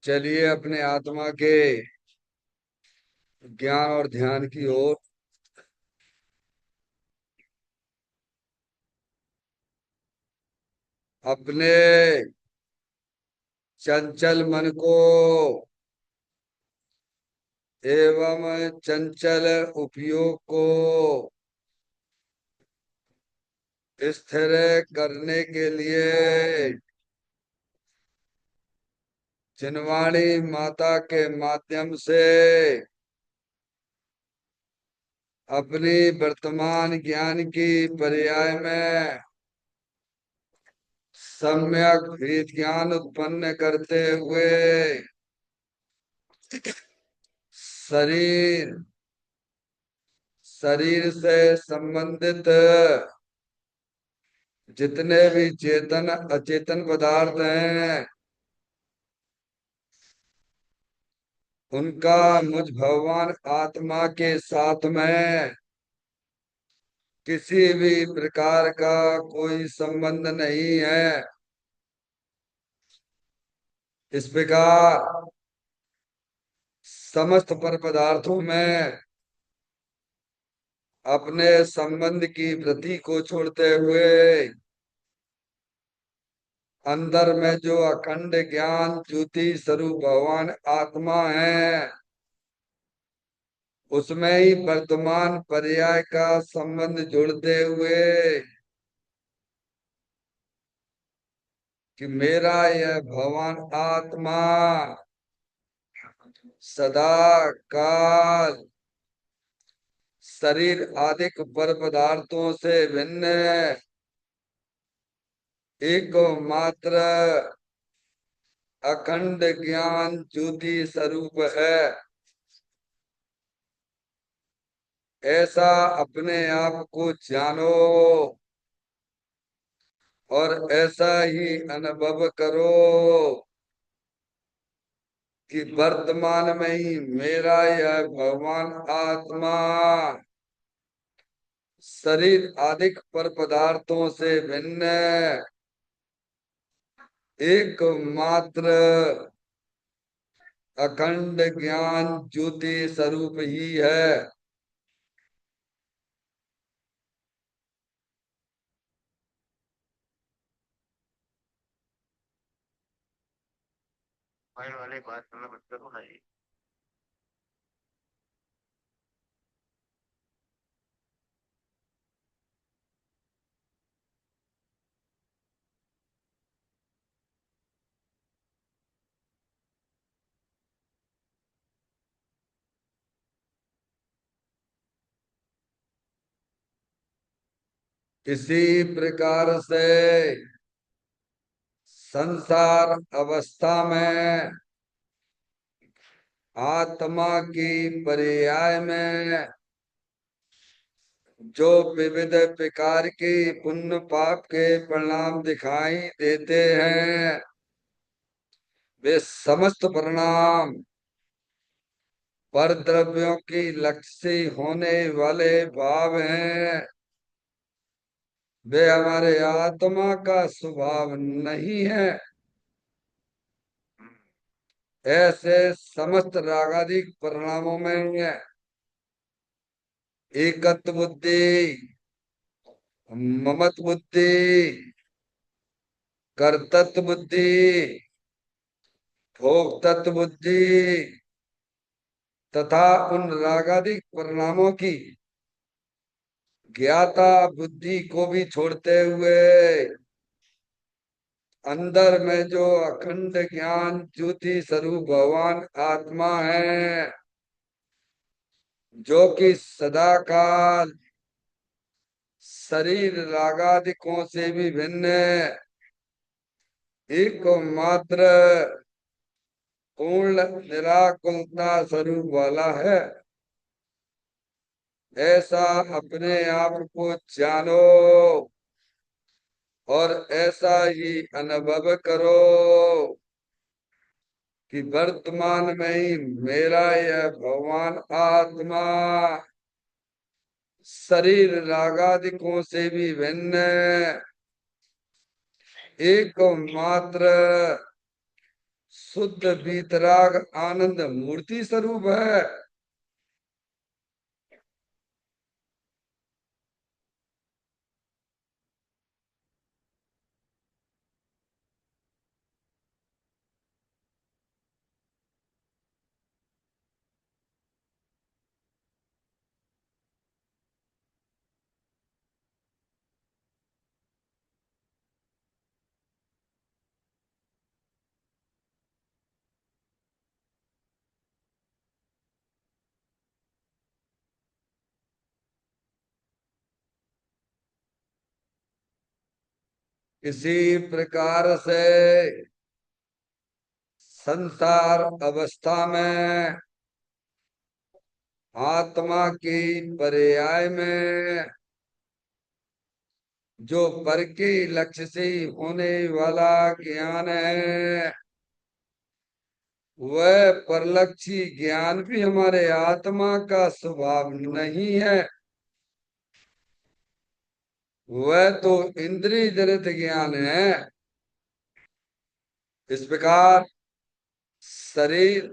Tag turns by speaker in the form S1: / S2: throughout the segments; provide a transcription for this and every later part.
S1: चलिए अपने आत्मा के ज्ञान और ध्यान की ओर। अपने चंचल मन को एवं चंचल उपयोग को स्थिर करने के लिए जिनवाणी माता के माध्यम से अपनी वर्तमान ज्ञान की पर्याय में सम्यक हित ज्ञान उत्पन्न करते हुए शरीर शरीर से संबंधित जितने भी चेतन अचेतन पदार्थ हैं उनका मुझ भगवान आत्मा के साथ में किसी भी प्रकार का कोई संबंध नहीं है। इस प्रकार समस्त पर पदार्थों में अपने संबंध की वृत्ति को छोड़ते हुए अंदर में जो अखंड ज्ञान ज्योति स्वरूप भगवान आत्मा है उसमें ही वर्तमान पर्याय का संबंध जोड़ते हुए कि मेरा यह भगवान आत्मा सदा काल शरीर आदि पर पदार्थों से भिन्न एक मात्र अखंड ज्ञान ज्योति स्वरूप है। ऐसा अपने आप को जानो और ऐसा ही अनुभव करो कि वर्तमान में ही मेरा यह भगवान आत्मा शरीर आदि पर पदार्थों से भिन्न एक मात्र अखंड ज्ञान ज्योति स्वरूप ही है।
S2: मोबाइल वाले बात करना बंद करो ना ये।
S1: इसी प्रकार से संसार अवस्था में आत्मा की पर्याय में जो विविध प्रकार के पुण्य पाप के परिणाम दिखाई देते हैं वे समस्त परिणाम पर द्रव्यों की लक्ष्य से होने वाले भाव हैं। वे हमारे आत्मा का स्वभाव नहीं है। ऐसे समस्त रागादिक परिणामों में एकत्व बुद्धि, ममत्व बुद्धि, कर्तृत्व बुद्धि, भोक्तृत्व बुद्धि तथा उन रागादिक परिणामों की ज्ञाता बुद्धि को भी छोड़ते हुए अंदर में जो अखंड ज्ञान ज्योति स्वरूप भगवान आत्मा है जो कि सदा काल शरीर रागादिकों से भी भिन्न एक मात्र पूर्ण निराकुलता स्वरूप वाला है। ऐसा अपने आप को जानो और ऐसा ही अनुभव करो कि वर्तमान में ही मेरा यह भगवान आत्मा शरीर रागादिकों से भी भिन्न एक मात्र शुद्ध वीतराग आनंद मूर्ति स्वरूप है। इसी प्रकार से संसार अवस्था में आत्मा की पर्याय में जो पर के लक्ष्य से होने वाला ज्ञान है, वह परलक्षी ज्ञान भी हमारे आत्मा का स्वभाव नहीं है। वह तो इंद्रिय जनित ज्ञान है। इस प्रकार शरीर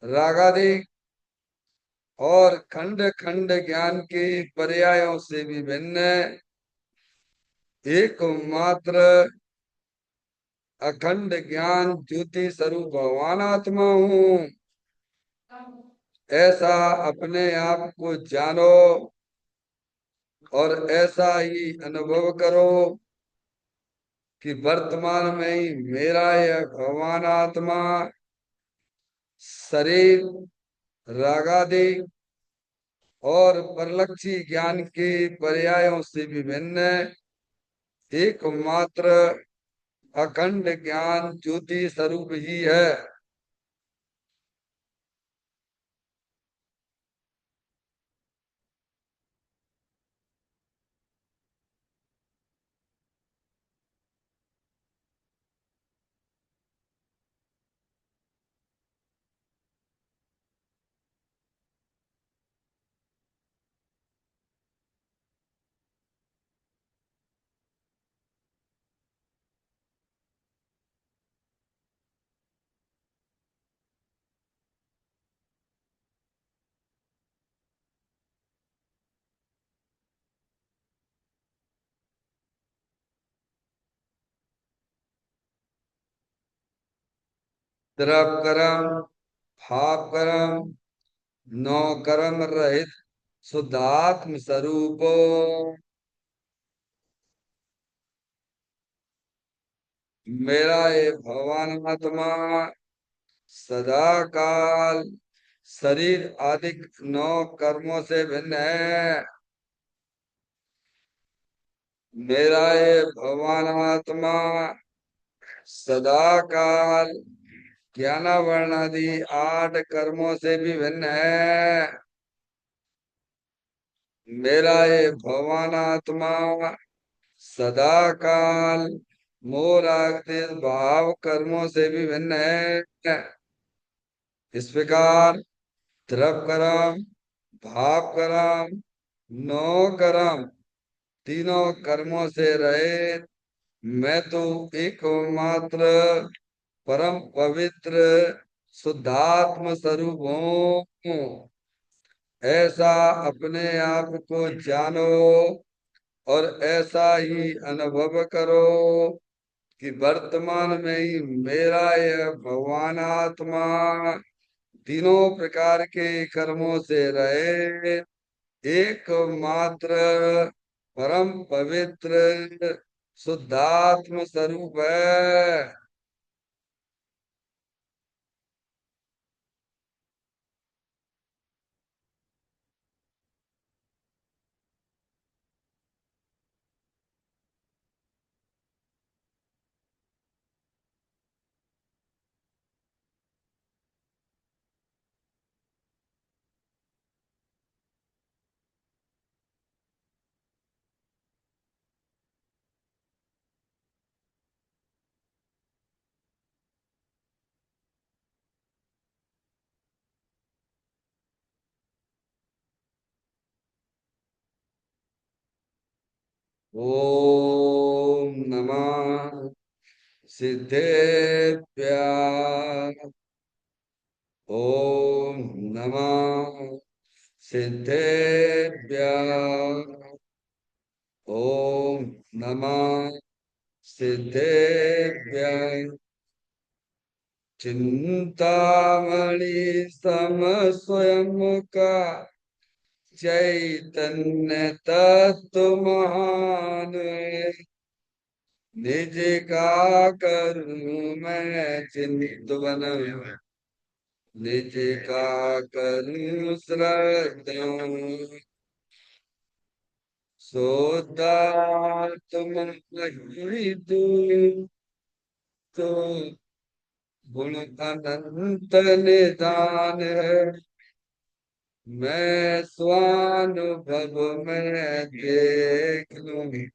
S1: रागादि और खंड खंड ज्ञान के पर्यायों से भी भिन्न एकमात्र अखंड ज्ञान ज्योति स्वरूप भगवान आत्मा हूँ, ऐसा अपने आप को जानो और ऐसा ही अनुभव करो कि वर्तमान में ही मेरा यह भगवान आत्मा शरीर रागादि और परलक्षी ज्ञान के पर्यायों से भी भिन्न एकमात्र अखंड ज्ञान ज्योति स्वरूप ही है। द्रव कर्म भाव कर्म नौ कर्म रहित शुद्धात्म स्वरूप मेरा ये भगवान आत्मा सदा काल शरीर आदि नौ कर्मों से भिन्न है। मेरा ये भगवान आत्मा सदा काल ज्ञानावरण आदि आठ कर्मों से भी भिन्न है। मेरा ये भगवान आत्मा सदा काल मोह राग द्वेष भाव कर्मों से भी भिन्न है। इस प्रकार द्रव कर्म भाव कर्म नो कर्म तीनों कर्मों से रहे मैं तो एकमात्र परम पवित्र शुद्धात्म स्वरूप हूँ, ऐसा अपने आप को जानो और ऐसा ही अनुभव करो कि वर्तमान में ही मेरा यह भगवान आत्मा तीनों प्रकार के कर्मों से रहे एकमात्र परम पवित्र शुद्धात्म स्वरूप है। ओम नमः सिद्धेभ्यः ॐ नमः सिद्धेभ्यः ॐ नमः सिद्धेभ्यः चिंतामणि सम स्वयं का चैतन्य तत्व महान निज का करूं मैं चिंतवन निज का करूं श्रद्धा सोदात्म नहीं दूं तो गुण अनंत निदान है मैं स्वानुभव में देख लूं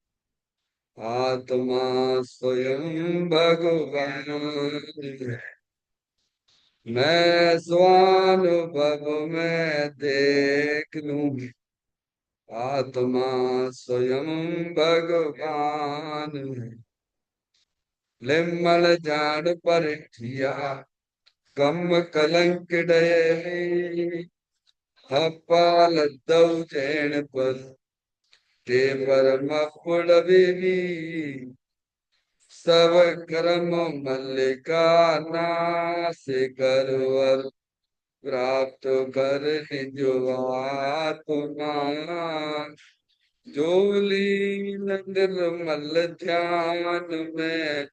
S1: आत्मा स्वयं भगवान है मैं स्वानुभव में देख लूं आत्मा स्वयं भगवान है लिम्मल जान पर ठिया कम कलंक डये हपाल दौ जैन पर ते परम पुड़वी सब कर्म मल्लिका नाश करवर प्राप्त कर निज आत्मा जो लीन निर्मल ध्यान में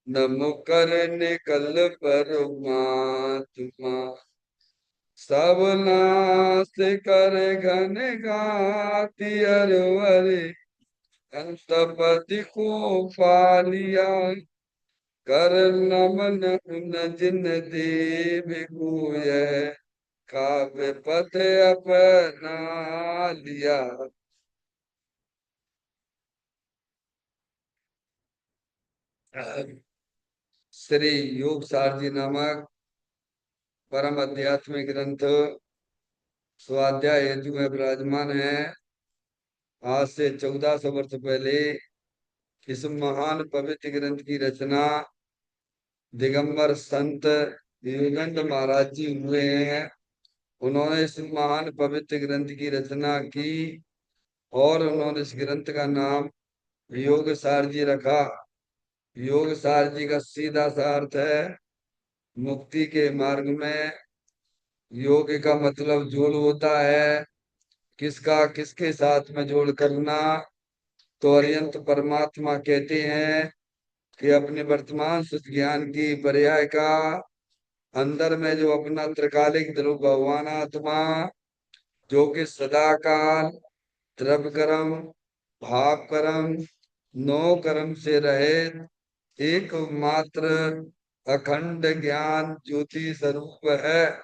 S1: नम कर निकल परमात्मा सब नाश कर घन घाति अरवरे अंतपति को पालिया कर नमन न जिन देव गुय काव्य पथ अपना लिया श्री योग सारजी नामक परम आध्यात्मिक ग्रंथ स्वाध्याय हेतु में विराजमान है। आज से 1400 वर्ष पहले इस महान पवित्र ग्रंथ की रचना दिगंबर संत योगेंद्र महाराज जी हुए हैं। उन्होंने इस महान पवित्र ग्रंथ की रचना की और उन्होंने इस ग्रंथ का नाम योग सार जी रखा। योग सार जी का सीधा सा अर्थ है मुक्ति के मार्ग में। योग का मतलब जोड़ होता है। किसका किसके साथ में जोड़ करना? तो अरिहंत परमात्मा कहते हैं कि अपने वर्तमान सुख ज्ञान की पर्याय का अंदर में जो अपना त्रिकालिक ध्रुव भगवान आत्मा जो कि सदा काल द्रव्य कर्म भाव कर्म नो कर्म से रहित एकमात्र अखंड ज्ञान ज्योति स्वरूप है।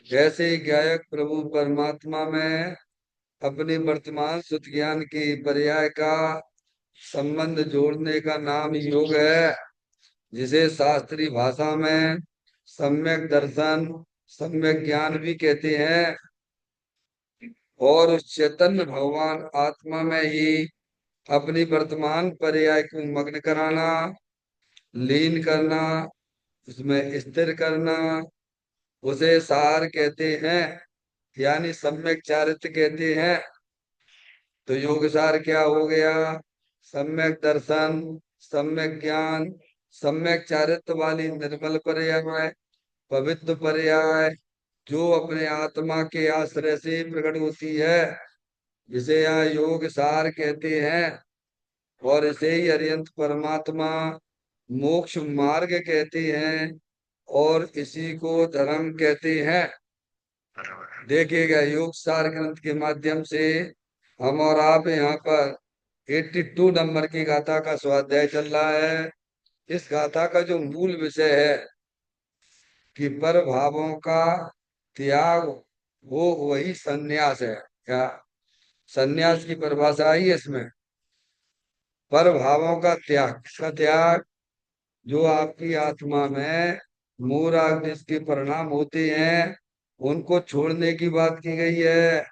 S1: जैसे गायक प्रभु परमात्मा में अपने वर्तमान सुख ज्ञान की पर्याय का संबंध जोड़ने का नाम योग है, जिसे शास्त्रीय भाषा में सम्यक दर्शन सम्यक ज्ञान भी कहते हैं। और उस चैतन्य भगवान आत्मा में ही अपनी वर्तमान पर्याय को मग्न कराना लीन करना उसमें स्थिर करना उसे सार कहते हैं, यानी सम्यक चारित्र कहते हैं। तो योग सार क्या हो गया? सम्यक दर्शन सम्यक ज्ञान सम्यक चारित्र वाली निर्मल पर्याय पवित्र पर्याय जो अपने आत्मा के आश्रय से प्रकट होती है, जिसे यहाँ योग सार कहते हैं। और इसे ही अरिहंत परमात्मा मोक्ष मार्ग कहते हैं और इसी को धर्म कहते हैं। देखिएगा योग सार ग्रंथ के माध्यम से हम और आप यहाँ पर 82 नंबर की गाथा का स्वाध्याय चल रहा है। इस गाथा का जो मूल विषय है कि पर भावों का त्याग वो वही सन्यास है। क्या सन्यास की परिभाषा आई है इसमें? पर भावों का त्याग, किसका त्याग? जो आपकी आत्मा में मूराग जिसके परिणाम होते हैं उनको छोड़ने की बात की गई है।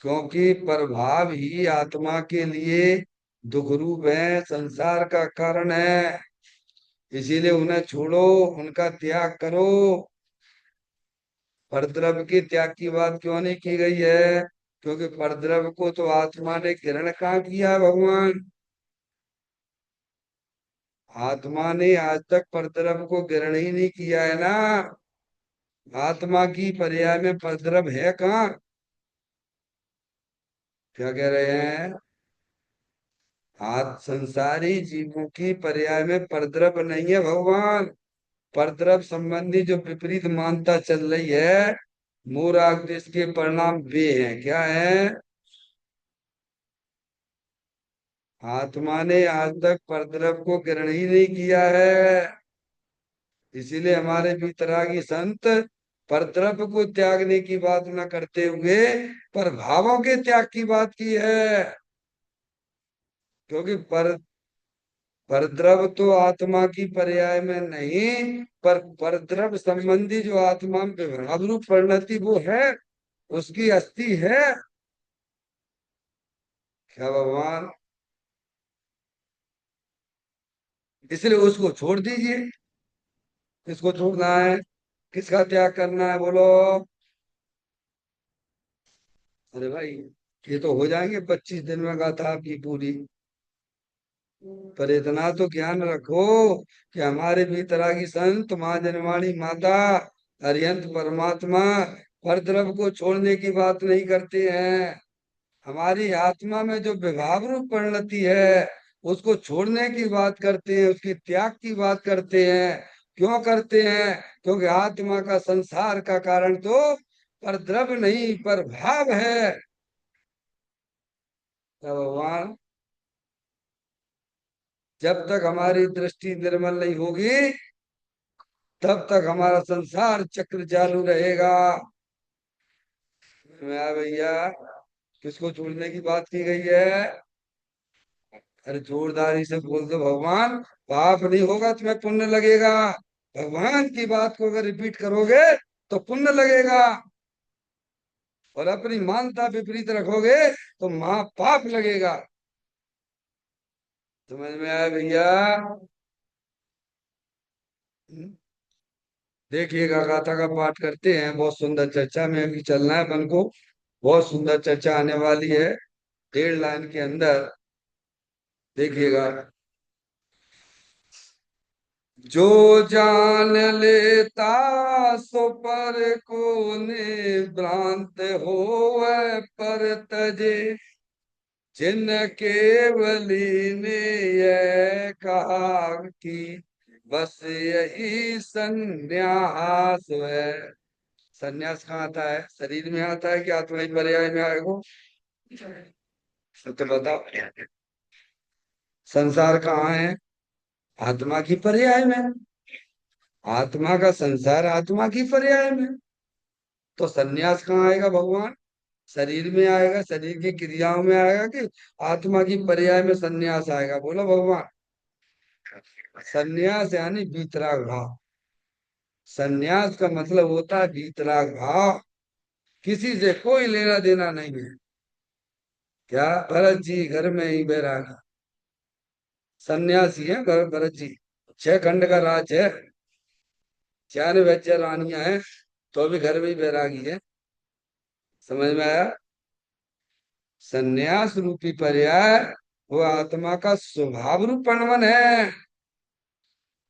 S1: क्योंकि प्रभाव ही आत्मा के लिए दुख रूप है, संसार का कारण है, इसीलिए उन्हें छोड़ो, उनका त्याग करो। परद्रव्य के त्याग की बात क्यों नहीं की गई है? क्योंकि परद्रव्य को तो आत्मा ने ग्रहण कहाँ किया है भगवान? आत्मा ने आज तक परद्रव्य को ग्रहण ही नहीं किया है ना। आत्मा की पर्याय में परद्रव्य है कहाँ? क्या कह रहे हैं? आज संसारी जीवों की पर्याय में परद्रव्य नहीं है भगवान। परद्रव्य संबंधी जो विपरीत मानता चल रही है, मूराग देश के परिणाम वे हैं। क्या है? आत्मा ने आज तक परद्रव्य को ग्रहण ही नहीं किया है, इसीलिए हमारे वितरागी संत परद्रव्य को त्यागने की बात न करते हुए पर भावों के त्याग की बात की है। क्योंकि परद्रव्य तो आत्मा की पर्याय में नहीं, पर परद्रव्य संबंधी जो आत्मा में विभाव रूप परिणति वो है, उसकी अस्थि है। क्या भगवान? इसलिए उसको छोड़ दीजिए। किसको छोड़ना है? किसका त्याग करना है बोलो? अरे भाई, ये तो हो जाएंगे 25 दिन में गाथा आपकी पूरी। पर इतना तो ज्ञान रखो कि हमारे भीतरागी संत माँ जनवाणी माता अरिहंत परमात्मा परद्रव्य को छोड़ने की बात नहीं करते हैं। हमारी आत्मा में जो विभाव रूप परिणति है, उसको छोड़ने की बात करते हैं, उसकी त्याग की बात करते हैं। क्यों करते हैं? क्योंकि आत्मा का संसार का कारण तो परद्रव्य नहीं पर भाव है। तो भगवान, जब तक हमारी दृष्टि निर्मल नहीं होगी, तब तक हमारा संसार चक्र चालू रहेगा। मैं भैया, किसको छोड़ने की बात की गई है? अरे जोरदारी से बोल दो भगवान, पाप नहीं होगा तुम्हें पुण्य लगेगा। भगवान की बात को अगर रिपीट करोगे तो पुण्य लगेगा, और अपनी मानता विपरीत रखोगे तो महापाप लगेगा। समझ में आया भैया? देखिएगा, गाथा का पाठ करते हैं, बहुत सुंदर चर्चा में अभी चलना है अपन को। बहुत सुंदर चर्चा आने वाली है 1.5 लाइन के अंदर। देखिएगा। जो जान लेता सो पर को भ्रांत होवे पर तजे, जिन केवली ने यह कहा कि बस यही संन्यास है। संन्यास कहाँ आता है? शरीर में आता है कि आत्मा ही पर्याय में आएगा? तो बताओ, संसार कहाँ है? आत्मा की पर्याय में। आत्मा का संसार आत्मा की पर्याय में। तो संन्यास कहाँ आएगा भगवान? शरीर में आएगा, शरीर की क्रियाओं में आएगा कि आत्मा की पर्याय में संन्यास आएगा? बोलो भगवान। संन्यास यानी वीतराग भाव। संन्यास का मतलब होता है वीतराग भाव। किसी से कोई लेना देना नहीं है। क्या भरत जी घर में ही बैरागा सन्यासी है? भरत जी 6 खंड का राज है, 4 रानियां हैं, तो भी घर में ही बैरागी है। समझ में आया? संन्यास रूपी पर्याय वो आत्मा का स्वभाव रूप परिणमन है,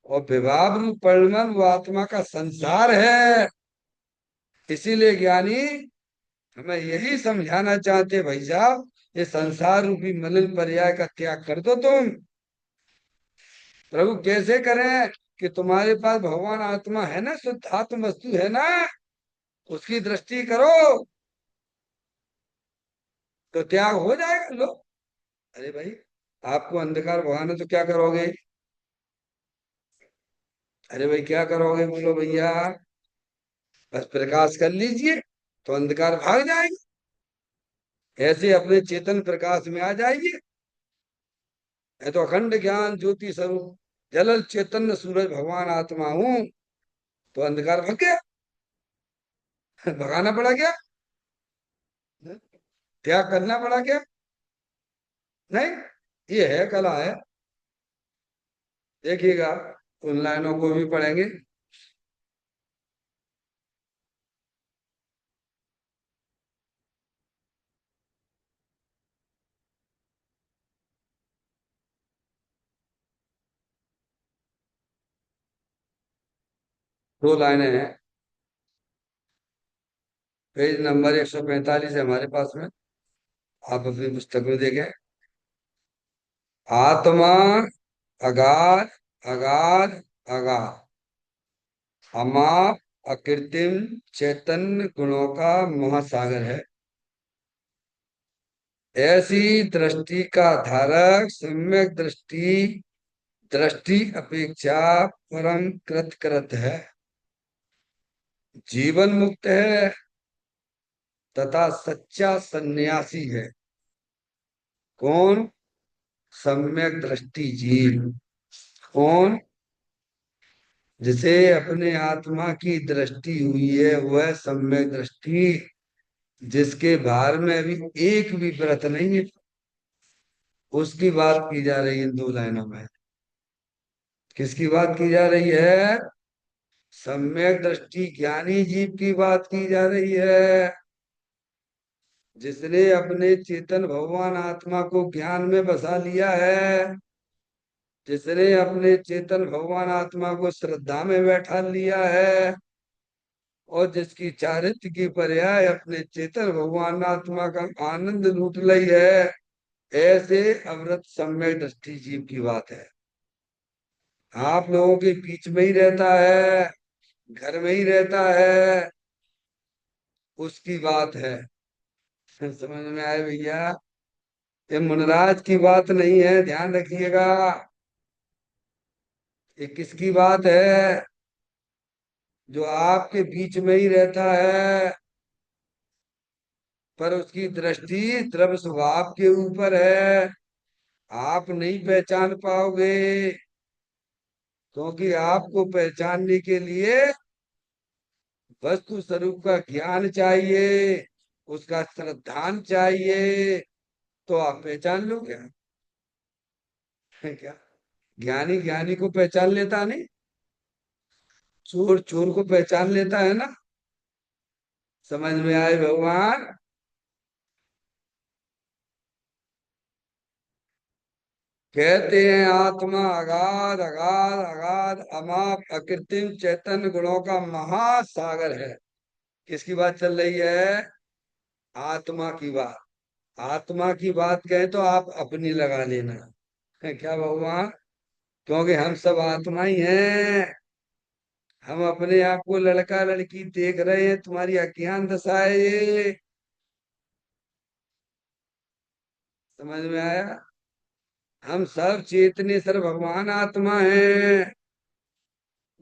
S1: और विभाव रूप परिणमन वो आत्मा का संसार है। इसीलिए ज्ञानी हमें यही समझाना चाहते, भाई साहब, ये संसार रूपी मलिन पर्याय का त्याग कर दो तुम। प्रभु कैसे करें? कि तुम्हारे पास भगवान आत्मा है ना, शुद्ध आत्म वस्तु है ना, उसकी दृष्टि करो तो त्याग हो जाएगा। लो, अरे भाई, आपको अंधकार भगाना तो क्या करोगे? अरे भाई क्या करोगे बोलो भैया? बस प्रकाश कर लीजिए तो अंधकार भाग जाएगा। ऐसे अपने चेतन प्रकाश में आ जाइए। मैं तो अखंड ज्ञान ज्योति स्वरूप जलल चैतन्य सूरज भगवान आत्मा हूँ। तो अंधकार भाग गया। भगाना पड़ा क्या? त्याग करना पड़ा क्या? नहीं। ये है, कला है। देखिएगा, उन लाइनों को भी पढ़ेंगे। दो लाइनें हैं। पेज नंबर 145 है हमारे पास में। आप अपनी पुस्तक में देखें। आत्मा अगाध, अगाध, अगाध, अमाप, अकृत्रिम, चैतन्य गुणों का महासागर है। ऐसी दृष्टि का धारक सम्यक दृष्टि, दृष्टि अपेक्षा परम कृत कृत है, जीवन मुक्त है तथा सच्चा सन्यासी है। कौन? सम्यक दृष्टि जीव। कौन? जिसे अपने आत्मा की दृष्टि हुई है वह सम्यक दृष्टि, जिसके भार में अभी एक भी व्रत नहीं है, उसकी बात की जा रही है इन दो लाइनों में। किसकी बात की जा रही है? सम्यक दृष्टि ज्ञानी जीव की बात की जा रही है, जिसने अपने चेतन भगवान आत्मा को ज्ञान में बसा लिया है, जिसने अपने चेतन भगवान आत्मा को श्रद्धा में बैठा लिया है, और जिसकी चारित्र की पर्याय अपने चेतन भगवान आत्मा का आनंद लूट ली है, ऐसे अमृत सम्यक दृष्टि जीव की बात है। आप लोगों के बीच में ही रहता है, घर में ही रहता है, उसकी बात है। समझ में आए भैया? ये मुनराज की बात नहीं है, ध्यान रखिएगा। ये किसकी बात है? जो आपके बीच में ही रहता है, पर उसकी दृष्टि द्रव्य स्वभाव के ऊपर है। आप नहीं पहचान पाओगे, क्योंकि आपको पहचानने के लिए वस्तु स्वरूप का ज्ञान चाहिए, उसका श्रद्धान चाहिए, तो आप पहचान लो क्या? है क्या? ज्ञानी ज्ञानी को पहचान लेता नहीं, चोर चोर को पहचान लेता है ना। समझ में आए भगवान? कहते हैं आत्मा अगाध, अगाध, अगाध, अमाप, अकृत्रिम चैतन्य गुणों का महासागर है। किसकी बात चल रही है? आत्मा की बात। आत्मा की बात कहें तो आप अपनी लगा लेना है क्या भगवान? क्योंकि हम सब आत्मा ही हैं। हम अपने आप को लड़का लड़की देख रहे हैं, तुम्हारी अज्ञान दशा है ये। समझ में आया? हम सब चेतने सर भगवान आत्मा हैं।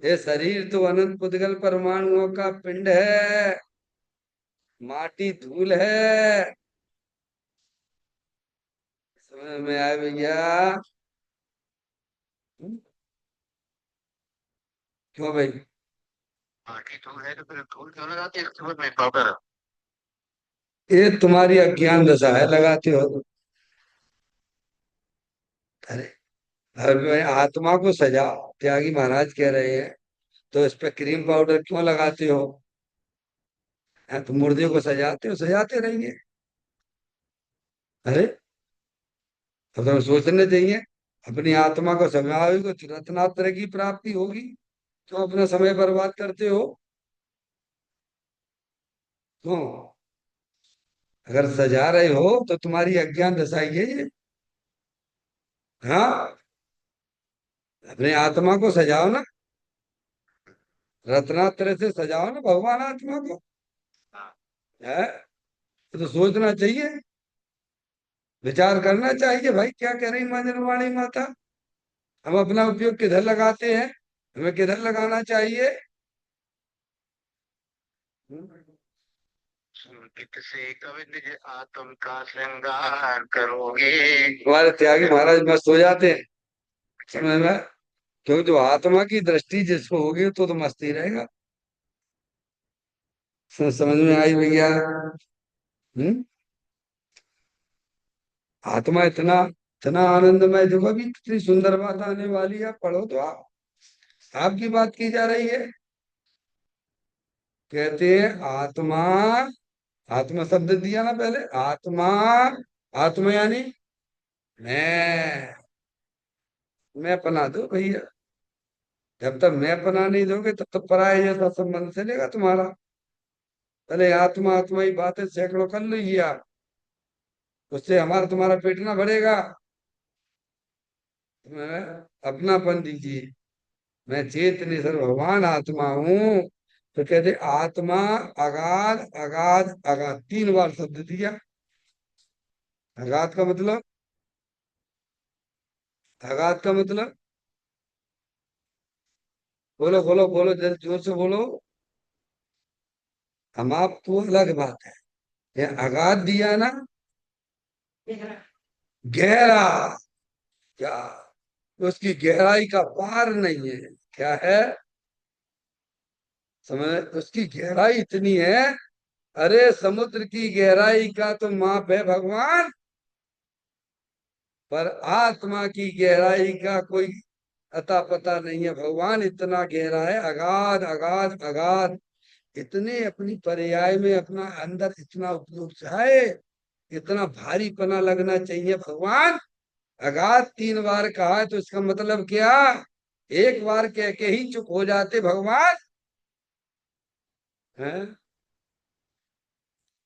S1: ये शरीर तो अनंत पुद्गल परमाणुओं का पिंड है, माटी धूल है। समझ में आया भैया? क्यों भाई?
S2: बाकी धूल है तो फिर धूल क्यों लगाते हैं सुबह में पाउडर?
S1: ये तुम्हारी अज्ञान दशा है, लगाते हो तो। अरे, अरे आत्मा को सजाओ, त्यागी महाराज कह रहे हैं, तो इस पे क्रीम पाउडर क्यों लगाते हो? हाँ, तो मुर्दे को सजाते हो, सजाते रहिए। अरे, अब तो सोचने चाहिए। अपनी आत्मा को सजाओगे तो रत्नात्रय की प्राप्ति होगी। क्यों अपना समय बर्बाद करते हो? क्यों? अगर सजा रहे हो तो तुम्हारी अज्ञान दशा ही है ये। हाँ, अपने आत्मा को सजाओ ना, रत्नात्रय से सजाओ ना भगवान आत्मा को।
S2: हाँ।
S1: है? तो सोचना चाहिए, विचार करना चाहिए भाई, क्या कह रही माँ जनवाणी माता। हम अपना उपयोग किधर लगाते हैं, हमें किधर लगाना चाहिए?
S2: संगीत से कविंद आत्म का श्रृंगार करोगे।
S1: हमारे त्यागी महाराज मस्त हो जाते हैं। समझ में? क्योंकि जो आत्मा की दृष्टि जिसको होगी तो मस्ती रहेगा। समझ में आई भैया? हम्म? आत्मा इतना इतना आनंदमय, देखो अभी कितनी सुंदर बात आने वाली है, पढ़ो तो आप, आपकी बात की जा रही है। कहते हैं आत्मा, आत्मा शब्द दिया ना पहले, आत्मा, आत्मा यानी मैं पना दो भैया। जब तक मैं पना नहीं दोगे तब तक पराये जैसा संबंध चलेगा तुम्हारा। पहले आत्मा आत्मा ही बातें सैकड़ों कर लीजिए आप, उससे हमारा तुम्हारा पेट ना भरेगा। तुम्हें अपनापन दीजिए। मैं चेतन सर भगवान आत्मा हूँ। तो कहते आत्मा, अगाध अगाध अगाध, 3 बार शब्द दिया। अगाध का मतलब, अगाध का मतलब, बोलो बोलो बोलो, जल्द जोर से बोलो। हम आपको अलग बात है, ये अगाध दिया ना, गहरा, क्या, उसकी गहराई का पार नहीं है। क्या है, समझ, उसकी गहराई इतनी है, अरे समुद्र की गहराई का तो माप है भगवान, पर आत्मा की गहराई का कोई अता पता नहीं है। भगवान इतना गहरा है, अगाध अगाध अगाध। इतने अपनी पर्याय में अपना अंदर इतना उपयोग चाहे, इतना भारीपना लगना चाहिए भगवान। अगाध 3 बार कहा है तो इसका मतलब क्या, एक बार कह के ही चुप हो जाते भगवान हैं?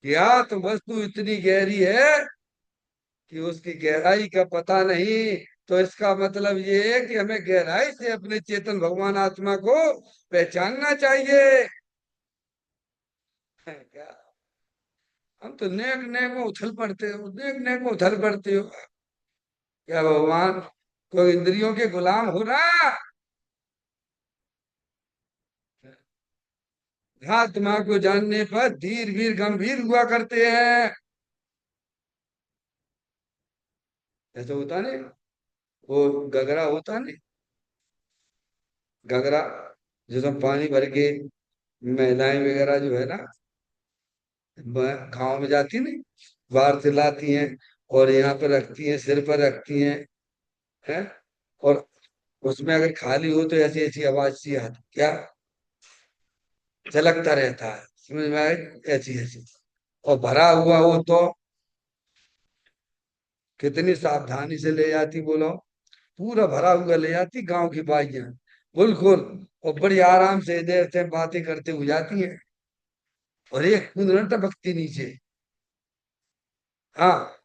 S1: क्या तो वस्तु इतनी गहरी है कि उसकी गहराई का पता नहीं। तो इसका मतलब ये है कि हमें गहराई से अपने चेतन भगवान आत्मा को पहचानना चाहिए। क्या, हम तो नेक नेक में उछल पड़ते हो, नेक नेक में उछल पड़ते हो। क्या भगवान कोई इंद्रियों के गुलाम हो ना, आत्मा को जानने पर धीर वीर गंभीर हुआ करते हैं। ऐसा होता नहीं, वो गगरा होता नहीं, गगरा जिसमें पानी भर के महिलाएं वगैरह जो है ना, गांव में जाती नहीं, बाहर से लाती हैं और यहाँ पर रखती हैं, सिर पर रखती हैं। और उसमें अगर खाली हो तो ऐसी ऐसी आवाज सी आती, क्या झलकता रहता है, समझ में आए, ऐसी ऐसी। और भरा हुआ हो तो कितनी सावधानी से ले जाती बोलो, पूरा भरा हुआ ले जाती गांव की बाइयां, बिल्कुल। और बड़ी आराम से देर से बातें करते हुए जाती है, और एक बूंद न टपकती नीचे। हाँ,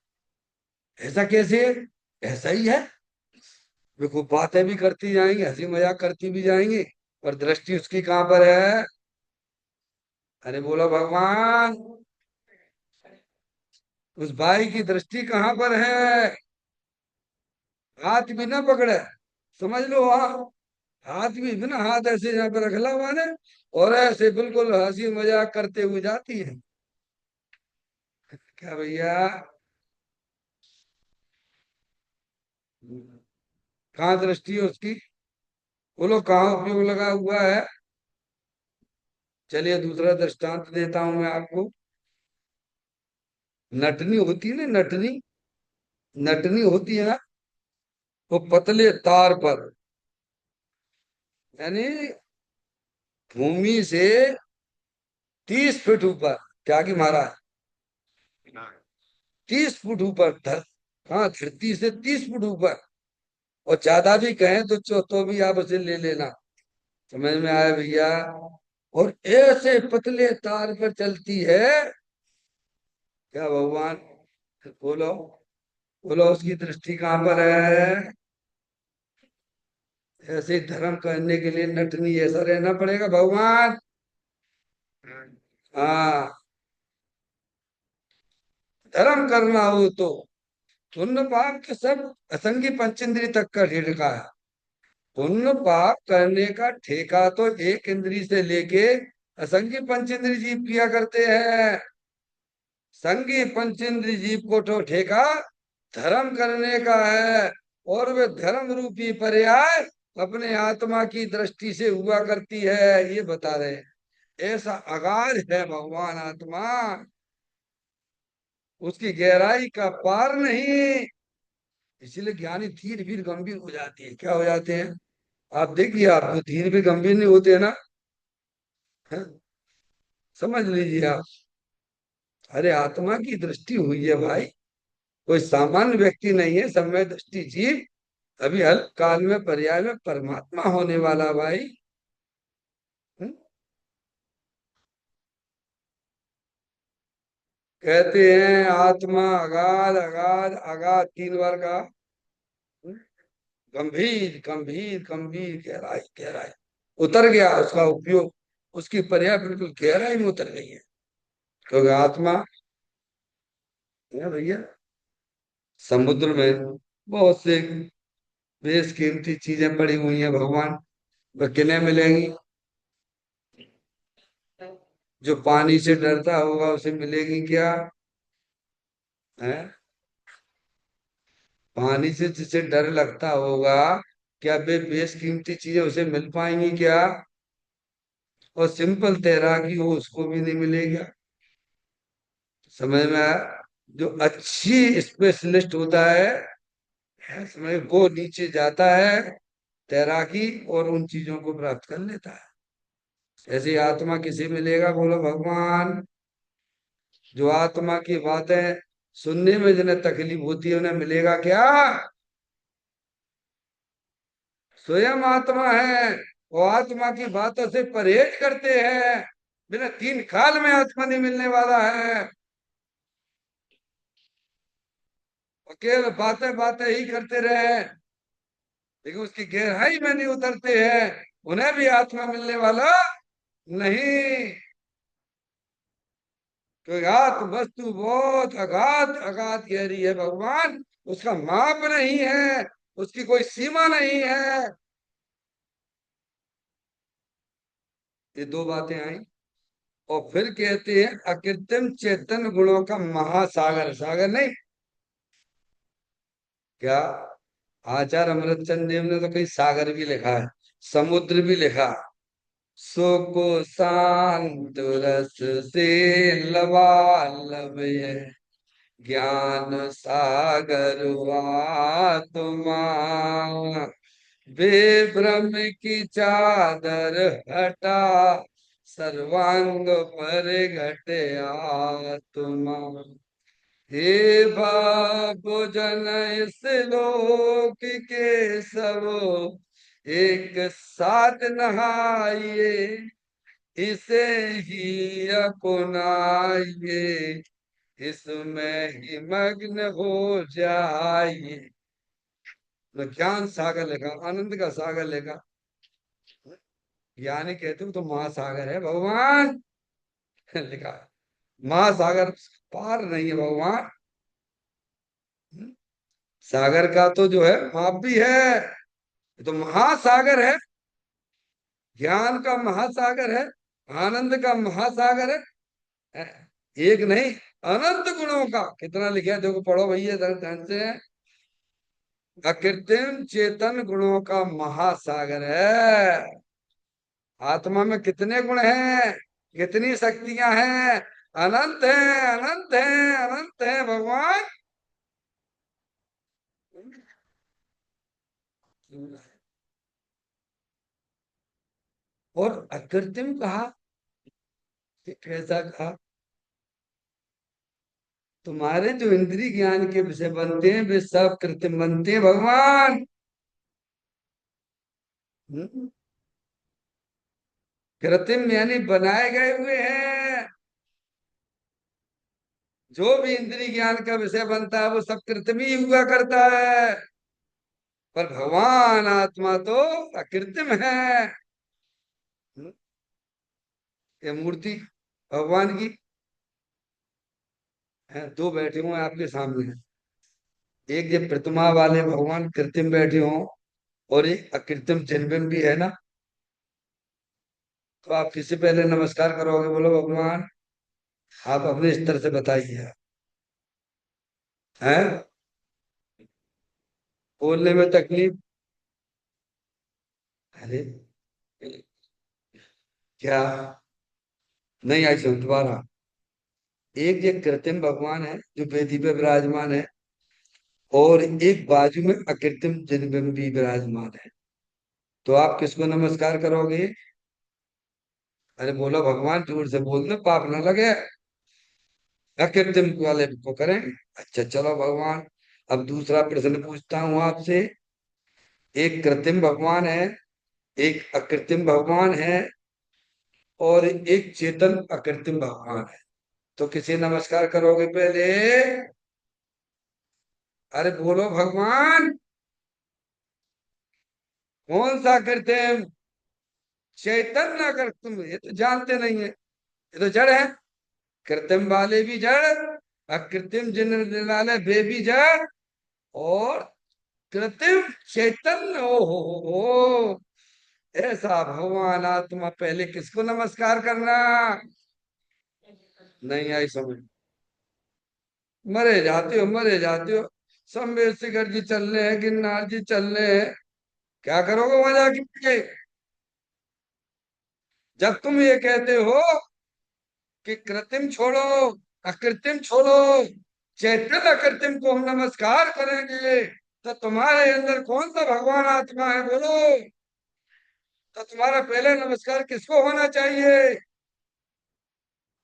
S1: ऐसा कैसे है? ऐसा ही है। वे खूब बातें भी करती जाएंगी, हंसी मजाक करती भी जाएंगी, पर दृष्टि उसकी कहाँ पर है? अरे बोलो भगवान, उस भाई की दृष्टि कहाँ पर है? हाथ भी ना पकड़े, समझ लो, हाँ, हाथ भी बिना, हाथ ऐसे यहाँ पे रखला हुआ ने, और ऐसे बिल्कुल हंसी मजाक करते हुए जाती है। क्या भैया, कहाँ दृष्टि है उसकी? बोलो कहाँ उपयोग लगा हुआ है? चलिए दूसरा दृष्टांत देता हूं मैं आपको। नटनी होती है ना, नटनी, नटनी होती है ना, वो पतले तार पर, यानी भूमि से 30 फीट ऊपर, क्या की महाराज, 30 फुट ऊपर हाँ, धरती से 30 फुट ऊपर, और ज्यादा भी कहें तो तो भी आप उसे ले लेना। समझ में आया भैया? और ऐसे पतले तार पर चलती है। क्या भगवान, बोलो बोलो, उसकी दृष्टि कहाँ पर है? ऐसे धर्म करने के लिए नटनी ऐसा रहना पड़ेगा भगवान। हाँ, धर्म करना हो तो पुण्य पाप के सब असंगी पंचेंद्री तक का ठेका है। पुण्य पाप करने का ठेका तो एक इंद्री से लेके असंगी पंचेंद्री जीव किया करते हैं। संगी पंचेंद्री जीव को तो ठेका धर्म करने का है, और वे धर्म रूपी पर्याय अपने आत्मा की दृष्टि से हुआ करती है, ये बता रहे हैं। ऐसा अगाध है भगवान आत्मा, उसकी गहराई का पार नहीं। इसीलिए ज्ञानी धीर भी गंभीर हो जाती है। क्या हो जाते हैं? आप देखिए, आप जो धीर भी गंभीर नहीं होते हैं ना, हैं? समझ लीजिए आप। अरे आत्मा की दृष्टि हुई है भाई, कोई सामान्य व्यक्ति नहीं है, समय दृष्टि जीव, अभी अल्प काल में पर्याय में परमात्मा होने वाला भाई। हैं? कहते हैं आत्मा अगाध अगाध अगाध, 3 बार का। गंभीर गंभीर गंभीर, गहराई गहराई, उतर गया उसका उपयोग, उसकी पर्याय बिल्कुल गहराई में उतर गई है। क्योंकि आत्मा है भैया, समुद्र में बहुत से बेशकीमती चीजें पड़ी हुई हैं भगवान, वह किन्हें मिलेंगी? जो पानी से डरता होगा उसे मिलेगी क्या? है? पानी से जिसे डर लगता होगा, क्या वे बेशकीमती चीजें उसे मिल पाएंगी क्या? और सिंपल तैराकी हो उसको भी नहीं मिलेगा। समझ में आया? जो अच्छी स्पेशलिस्ट होता है समझ, वो नीचे जाता है तैराकी और उन चीजों को प्राप्त कर लेता है। ऐसी आत्मा किसे मिलेगा बोलो भगवान? जो आत्मा की बातें सुनने में जिन्हें तकलीफ होती है उन्हें मिलेगा क्या? स्वयं आत्मा है, वो आत्मा की बातों से परहेज करते हैं, बिना 3 काल में आत्मा नहीं मिलने वाला है। वो केवल बातें बातें ही करते रहे, लेकिन उसकी गहराई में नहीं उतरते हैं, उन्हें भी आत्मा मिलने वाला नहीं। क्योंकि आत्म वस्तु बहुत अगाध अगाध गहरी है भगवान, उसका माप नहीं है, उसकी कोई सीमा नहीं है। ये 2 बातें आई। और फिर कहते हैं अकृत्रिम चेतन गुणों का महासागर, सागर नहीं, क्या? आचार्य अमृतचंद देव ने तो कहीं सागर भी लिखा है, समुद्र भी लिखा। सो को शांत रस से लबालब है, ज्ञान सागर आत्मा, बेभ्रम की चादर हटा, सर्वांग पर घटे आत्मा। हे बाबू जन इस लोक के सब एक साथ नहाइए, इसे ही अपनाइए, इसमें ही मग्न हो जाइए। तो ज्ञान सागर लेगा, आनंद का सागर लेगा। ज्ञानी कहते हो तो महासागर है भगवान। लिखा है महासागर, पार नहीं है भगवान। सागर का तो जो है माप भी है, ये तो महासागर है, ज्ञान का महासागर है, आनंद का महासागर है। एक नहीं, अनंत गुणों का कितना लिखा है देखो, पढ़ो भैया ध्यान से। अकृत्रिम चेतन गुणों का महासागर है। आत्मा में कितने गुण हैं, कितनी शक्तियां हैं? अनंत है, अनंत है, अनंत है भगवान। और अकृत्रिम कहा, कि कैसा कहा? तुम्हारे जो इंद्रिय ज्ञान के विषय बनते हैं वे सब कृत्रिम बनते हैं भगवान। हम्म? कृत्रिम यानी बनाए गए हुए हैं। जो भी इंद्रिय ज्ञान का विषय बनता है वो सब कृत्रिम ही हुआ करता है, पर भगवान आत्मा तो अकृत्रिम है। हम्म? ये मूर्ति भगवान की है, 2 बैठे हुए हैं आपके सामने। एक ये प्रतिमा वाले भगवान कृत्रिम बैठे हों, और एक अकृत्रिम जिनबिन भी है ना। तो आप किससे पहले नमस्कार करोगे बोलो भगवान? आप अपने स्तर से बताइए। हैं? बोलने में तकलीफ? अरे क्या? नहीं आई सुन दोबारा। एक ये कृत्रिम भगवान है जो वेदी पे विराजमान है, और एक बाजू में अकृत्रिम जन्म भी विराजमान है। तो आप किसको नमस्कार करोगे? अरे बोलो भगवान, जोर से बोल दो, पाप ना लगे। अकृत्रिम वाले को करें। अच्छा चलो भगवान, अब दूसरा प्रश्न पूछता हूं आपसे। एक कृत्रिम भगवान है, एक अकृत्रिम भगवान है, और एक चेतन अकृत्रिम भगवान है। तो किसे नमस्कार करोगे पहले? अरे बोलो भगवान, कौन सा कृत्रिम? चैतन्य अकृत्रिम, ये तो जानते नहीं है, ये तो जड़ है। कृत्रिम वाले भी जड़, अकृत्रिम जिन वाले वे भी जड़, और कृत्रिम चैतन्य। ओ हो, ऐसा भगवान आत्मा पहले किसको नमस्कार करना? नहीं आई समझ। मरे जाते हो, मरे जाते हो। शंभू शिखर जी चल रहे हैं, गिरनार जी चल रहे हैं, क्या करोगे वहां जाके? जब तुम ये कहते हो कि कृत्रिम छोड़ो, अकृत्रिम छोड़ो, चैतन्य अकृत्रिम को हम नमस्कार करेंगे, तो तुम्हारे अंदर कौन सा भगवान आत्मा है बोलो? तो तुम्हारा पहले नमस्कार किसको होना चाहिए?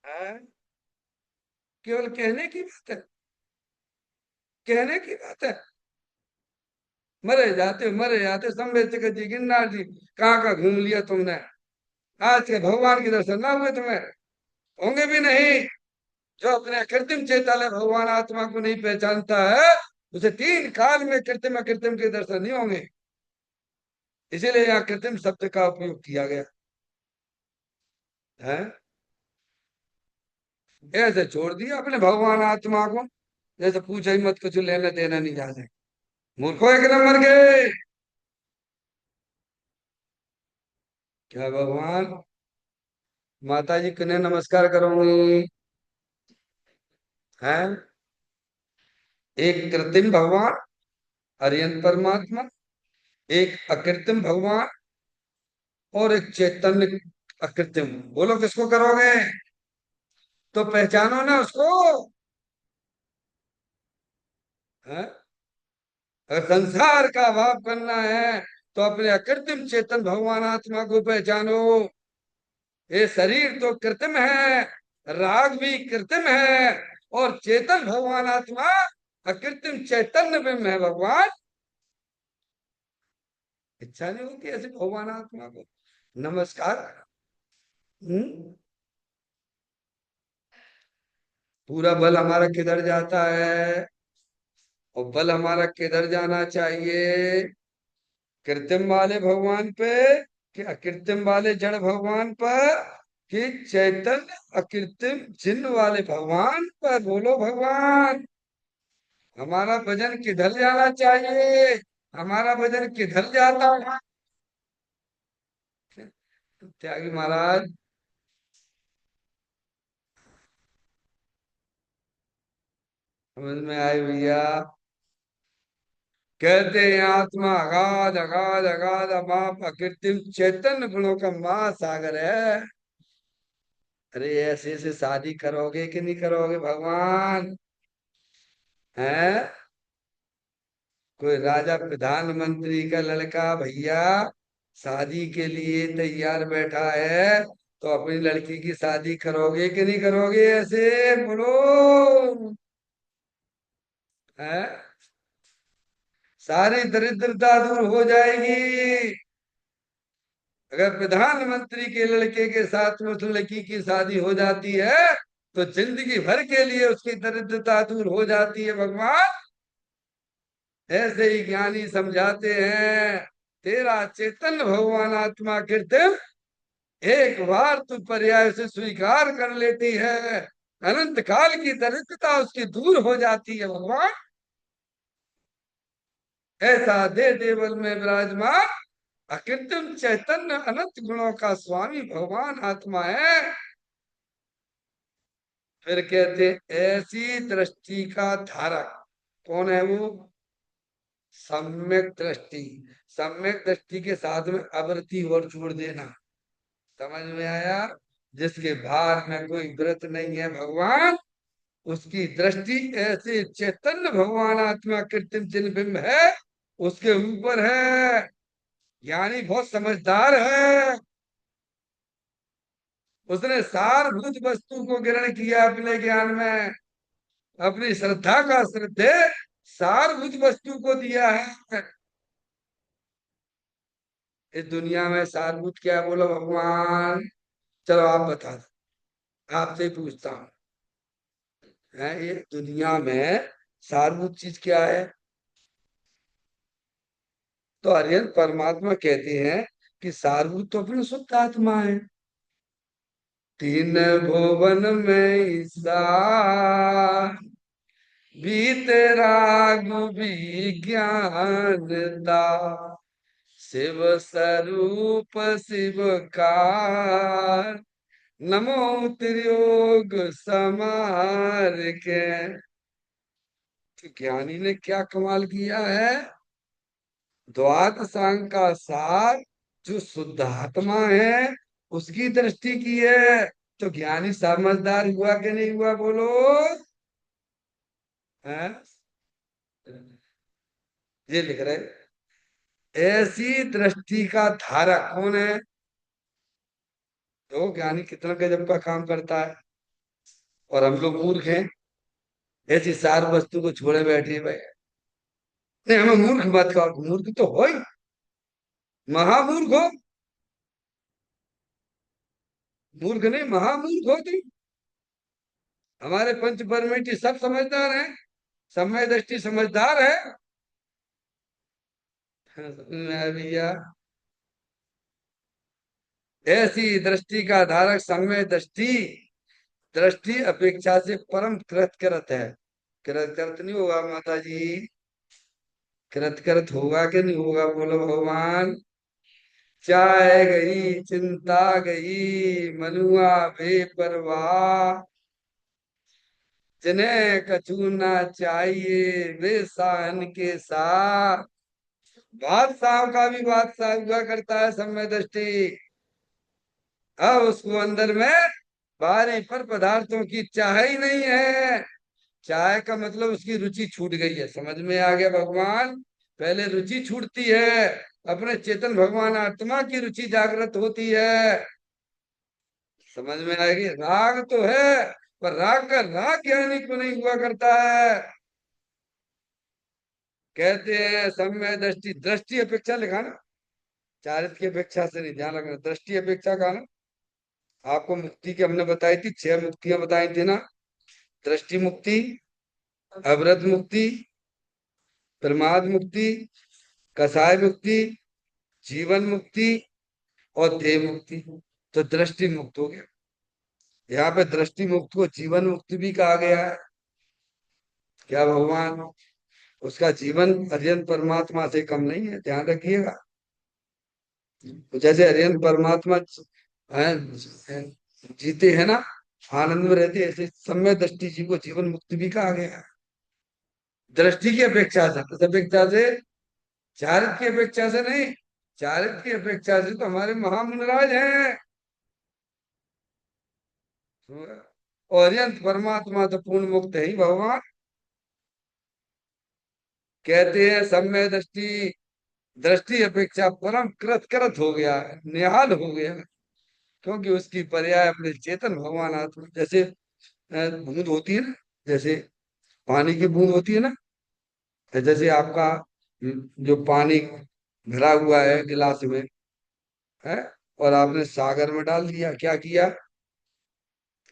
S1: हैं? केवल कहने की बात है, कहने की बात है। मरे जाते हो, मरे जाते हो। शंभू जी, गिरनार जी, कहाँ कहाँ घूम लिया तुमने? आज के भगवान के दर्शन ना हुए तुम्हें? होंगे भी नहीं। जो अपने कृत्रिम चैतन्य भगवान आत्मा को नहीं पहचानता है, उसे तीन काल में कृत्रिम अकृत्रिम के दर्शन नहीं होंगे। इसीलिए यहाँ कृत्रिम शब्द का उपयोग किया गया है। ऐसे छोड़ दिया अपने भगवान आत्मा को, जैसे पूछा ही मत, कुछ लेने देना नहीं जाने। मूर्खो एक नंबर के। क्या भगवान? माता जी किन्हें नमस्कार करूंगी? हैं? एक कृत्रिम भगवान, अरियंत परमात्मा, एक अकृत्रिम भगवान, और एक चैतन्य अकृत्रिम। बोलो किसको करोगे? तो पहचानो ना उसको। हैं? अगर संसार का भाव करना है, तो अपने अकृत्रिम चेतन भगवान आत्मा को पहचानो। ये शरीर तो कृत्रिम है, राग भी कृत्रिम है, और चेतन भगवान आत्मा अकृत्रिम चैतन्य में है भगवान। इच्छा नहीं होती ऐसे भगवान आत्मा को नमस्कार? हम्म? पूरा बल हमारा किधर जाता है? और बल हमारा किधर जाना चाहिए? कृत्रिम वाले भगवान पे, कि अकृत्रिम वाले जड़ भगवान पर, कि चैतन्य अकृत्रिम चिन्ह वाले भगवान पर? बोलो भगवान, हमारा भजन किधर जाना चाहिए? हमारा भजन किधर जाता है? त्यागी महाराज, समझ में आए भैया? कहते हैं आत्मा अगाध अगाध अगाध अमाप अकृत्रिम चैतन्य गुणों का महासागर है। अरे ऐसे ऐसे शादी करोगे कि नहीं करोगे भगवान? हैं? कोई राजा प्रधानमंत्री का लड़का भैया शादी के लिए तैयार बैठा है, तो अपनी लड़की की शादी करोगे कि नहीं करोगे? ऐसे बोलो। हैं? सारी दरिद्रता दूर हो जाएगी। अगर प्रधानमंत्री के लड़के के साथ में उस लड़की की शादी हो जाती है, तो जिंदगी भर के लिए उसकी दरिद्रता दूर हो जाती है भगवान। ऐसे ही ज्ञानी समझाते हैं। तेरा चेतन भगवान आत्मा कृत्रिम एक बार तू पर्याय से स्वीकार कर लेती है, अनंत काल की दरिद्रता उसकी दूर हो जाती है भगवान। ऐसा दे देवल में विराजमान अकृत्रिम चैतन्य अनंत गुणों का स्वामी भगवान आत्मा है। फिर कहते ऐसी दृष्टि का धारक कौन है वो? सम्यक दृष्टि। सम्यक दृष्टि के साथ में अवृत्ति और जोड़ देना। समझ में आया? जिसके भार में कोई व्रत नहीं है भगवान, उसकी दृष्टि ऐसे चैतन्य भगवान आत्मा कृत्रिम चिन्ह बिंब है, उसके ऊपर है। ज्ञानी बहुत समझदार है, उसने सारभूत वस्तु को ग्रहण किया अपने ज्ञान में, अपनी श्रद्धा का श्रद्धे सारभूत वस्तु को दिया है। इस दुनिया में सारभूत क्या है, बोलो भगवान? चलो आप बता दो, आपसे ही पूछता हूँ। है ये दुनिया में सारभूत चीज क्या है? तो हरिहर परमात्मा कहते हैं कि सारभूत तो अपनी शुद्ध आत्मा है। तीन भुवन में ईसा बीते राग विज्ञानता, शिव स्वरूप शिवकार, नमो त्रियोग समार के। तो ज्ञानी ने क्या कमाल किया है, द्वाद सांग का सार जो शुद्ध आत्मा है उसकी दृष्टि की है। तो ज्ञानी समझदार हुआ कि नहीं हुआ, बोलो? है? ये लिख रहे, ऐसी दृष्टि का धारक कौन है? तो ज्ञानी कितना गजब का काम करता है, और हम लोग मूर्ख हैं, ऐसी सार वस्तु को छोड़े बैठे हुए हैं। नहीं, हमें मूर्ख मत कहो, मूर्ख तो हो ही, महामूर्ख हो। मूर्ख नहीं, महामूर्ख हो तुम। हमारे पंच परमेष्ठी सब समझदार हैं, समय दृष्टि समझदार है। हाँ, समझ में आया भैया? ऐसी दृष्टि का धारक समय दृष्टि, दृष्टि अपेक्षा से परम कृतकृत है। कृतकृत नहीं होगा माता जी? कृतकृत होगा कि नहीं होगा, बोलो भगवान? चाय गई चिंता गई, मनुआ बेपरवाह, जिन्हें कछु ना चाहिए वे सहन के साथ। बादशाह का भी बादशाह हुआ करता है समय दृष्टि। अब उसको अंदर में बाहरी पर पदार्थों की चाह ही नहीं है। चाय का मतलब उसकी रुचि छूट गई है, समझ में आ गया भगवान? पहले रुचि छूटती है, अपने चेतन भगवान आत्मा की रुचि जागृत होती है। समझ में आएगी? राग तो है, पर राग का राग ज्ञानी को नहीं हुआ करता है। कहते हैं सम्य दृष्टि, दृष्टि अपेक्षा लिखा ना, चारित्र की अपेक्षा से नहीं, ध्यान रखना, दृष्टि अपेक्षा का ना। आपको मुक्ति की हमने बताई थी, 6 मुक्तियां बताई थी ना। दृष्टि मुक्ति, अवरत मुक्ति, प्रमाद मुक्ति, कसाय मुक्ति, जीवन मुक्ति और देह मुक्ति। तो दृष्टि मुक्त हो गया। यहाँ पे दृष्टि मुक्त को जीवन मुक्ति भी कहा गया है। क्या भगवान? उसका जीवन हरियन परमात्मा से कम नहीं है, ध्यान रखिएगा। तो जैसे हरियन परमात्मा जीते हैं ना, आनंद में रहते हैं, ऐसे सम्य दृष्टि जी को जीवन मुक्ति भी कहा गया है। दृष्टि की अपेक्षा से, किस अपेक्षा से? चारित्र की अपेक्षा से नहीं, चारित्र की अपेक्षा से तो हमारे महामुनराज हैं। और यंत परमात्मा तो पूर्ण मुक्त है ही भगवान। कहते हैं सम्य दृष्टि, दृष्टि अपेक्षा परम कृत हो गया है, निहाल हो गया है। क्योंकि उसकी पर्याय अपने चेतन भगवान आत्मा, जैसे बूंद होती है ना, जैसे पानी की बूंद होती है ना, जैसे आपका जो पानी भरा हुआ है गिलास में, है, और आपने सागर में डाल दिया, क्या किया?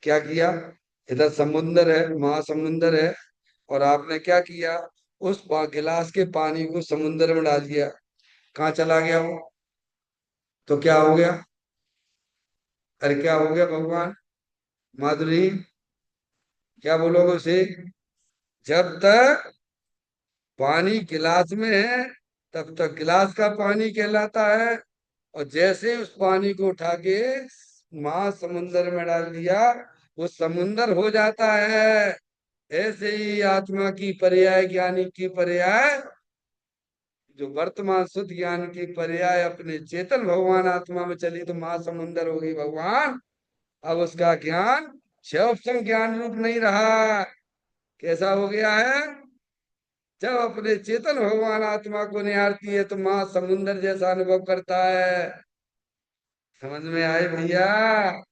S1: क्या किया? इधर समुंदर है, महासमुंदर है, और आपने क्या किया? उस गिलास के पानी को समुंदर में डाल दिया, कहाँ चला गया वो? तो क्या हो गया? अरे क्या हो गया भगवान? माधुरी, क्या बोलोगे उसे? जब तक पानी गिलास में है तब तक गिलास का पानी कहलाता है, और जैसे उस पानी को उठा के महासमुंदर में डाल दिया, वो समुंदर हो जाता है। ऐसे ही आत्मा की पर्याय, ज्ञानी की पर्याय, जो वर्तमान शुद्ध ज्ञान की पर्याय अपने चेतन भगवान आत्मा में चली तो महासमुंदर हो गई भगवान। अब उसका ज्ञान क्षय ज्ञान रूप नहीं रहा, कैसा हो गया है? जब अपने चेतन भगवान आत्मा को निहारती है तो मां समुंदर जैसा अनुभव करता है। समझ में आए भैया?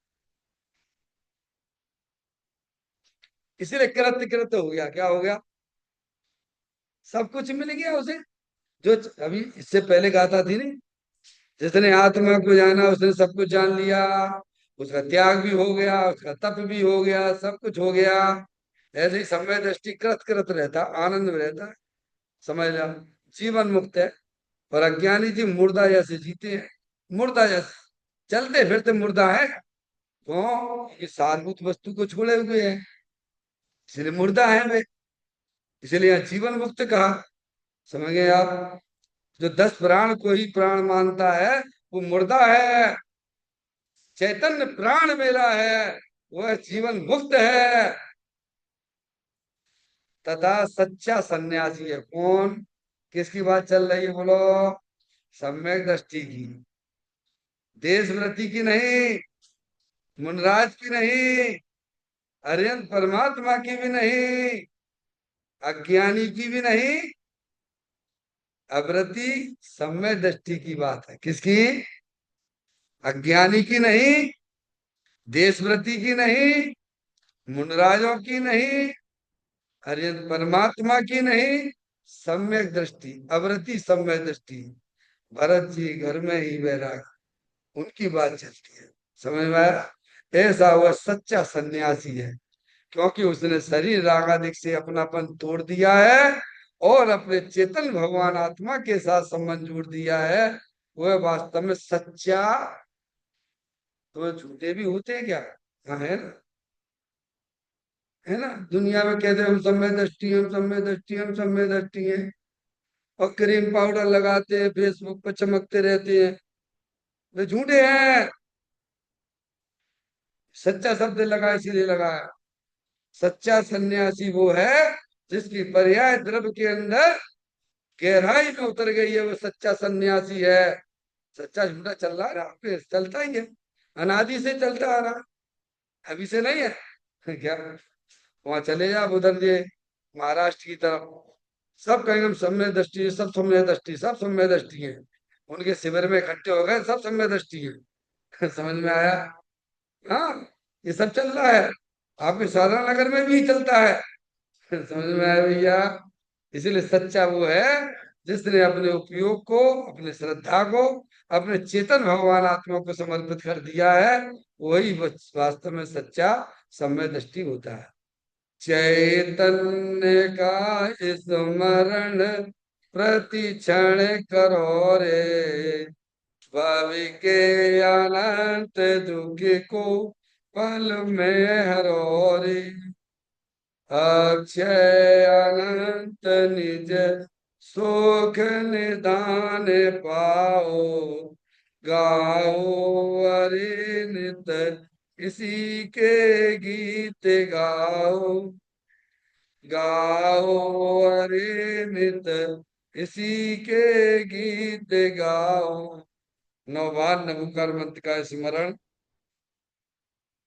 S1: इसीलिए कृत्य कृत्य हो गया। क्या हो गया? सब कुछ मिल गया उसे। जो अभी इससे पहले गाथा थी नहीं, जिसने आत्मा को जाना उसने सब कुछ जान लिया। उसका त्याग भी हो गया, उसका तप भी हो गया, सब कुछ हो गया। ऐसे ही समय दृष्टि कृत कृत रहता, आनंद में रहता है। समझ लो, जीवन मुक्त है। और अज्ञानी जी मुर्दा जैसे जीते हैं। मुर्दा जैसे चलते फिरते मुर्दा है। क्यों? ये सारभूत वस्तु को छोड़े हुए हैं, इसलिए मुर्दा है वे। इसलिए यहाँ जीवन मुक्त कहा। समझ गए आप? जो 10 प्राण को ही प्राण मानता है वो मुर्दा है। चैतन्य प्राण मेरा है, वह जीवन मुक्त है। तथा सच्चा सन्यासी है कौन? किसकी बात चल रही है बोलो? सम्यक दृष्टि की। देशव्रति की नहीं, मुनराज की नहीं, अरिहंत परमात्मा की भी नहीं, अज्ञानी की भी नहीं। अवृति सम्यक दृष्टि की बात है। किसकी? अज्ञानी की नहीं, देशव्रति की नहीं, मुनराजों की नहीं, अरे परमात्मा की नहीं। सम्यक दृष्टि, अवृति सम्यक दृष्टि। भरत जी घर में ही बैराग, उनकी बात चलती है। समझ में आया? ऐसा वह सच्चा सन्यासी है, क्योंकि उसने शरीर रागादिक से अपनापन तोड़ दिया है और अपने चेतन भगवान आत्मा के साथ संबंध जोड़ दिया है। वह वास्तव में सच्चा। तो झूठे भी होते हैं क्या? हाँ, है ना। है ना, दुनिया में कहते हैं हम सब में दृष्टि, हम सब में दृष्टि, हम सब में दृष्टि है। और क्रीम पाउडर लगाते हैं, फेसबुक पर चमकते रहते हैं। वे झूठे हैं। सच्चा शब्द लगा इसीलिए लगाया। सच्चा सन्यासी वो है जिसकी पर्याय द्रव्य के अंदर गहराई में उतर गई है, वो सच्चा सन्यासी है। सच्चा झूठा चल रहा है ना, पे चलता ही है। अनादि से चलता आ रहा है, अभी से नहीं है। क्या? वहां चले जा उधर ये महाराष्ट्र की तरफ, सब कहेंगे हम सम्य दृष्टि, सब सम्य दृष्टि, सब सम्य दृष्टि है। उनके शिविर में इकट्ठे हो गए, सब सम्य दृष्टि है। समझ में आया? हाँ, ये सब चल रहा है। आपके साधना नगर में भी चलता है। समझ में आया भैया? इसीलिए सच्चा वो है जिसने अपने उपयोग को, अपने श्रद्धा को, अपने चेतन भगवान आत्मा को समर्पित कर दिया है। वही वास्तव में सच्चा सम्य दृष्टि होता है। चैतन्य का स्मरण प्रति क्षण करो रे, भावी के अनंत दुख को पल में हरो रे। अक्षय अनंत निज सुख निदान पाओ, गाओ अरे नित इसी के गीत गाओ। गाओ अरे नित इसी के गीत गाओ। नौ बार नमोकार मंत्र का स्मरण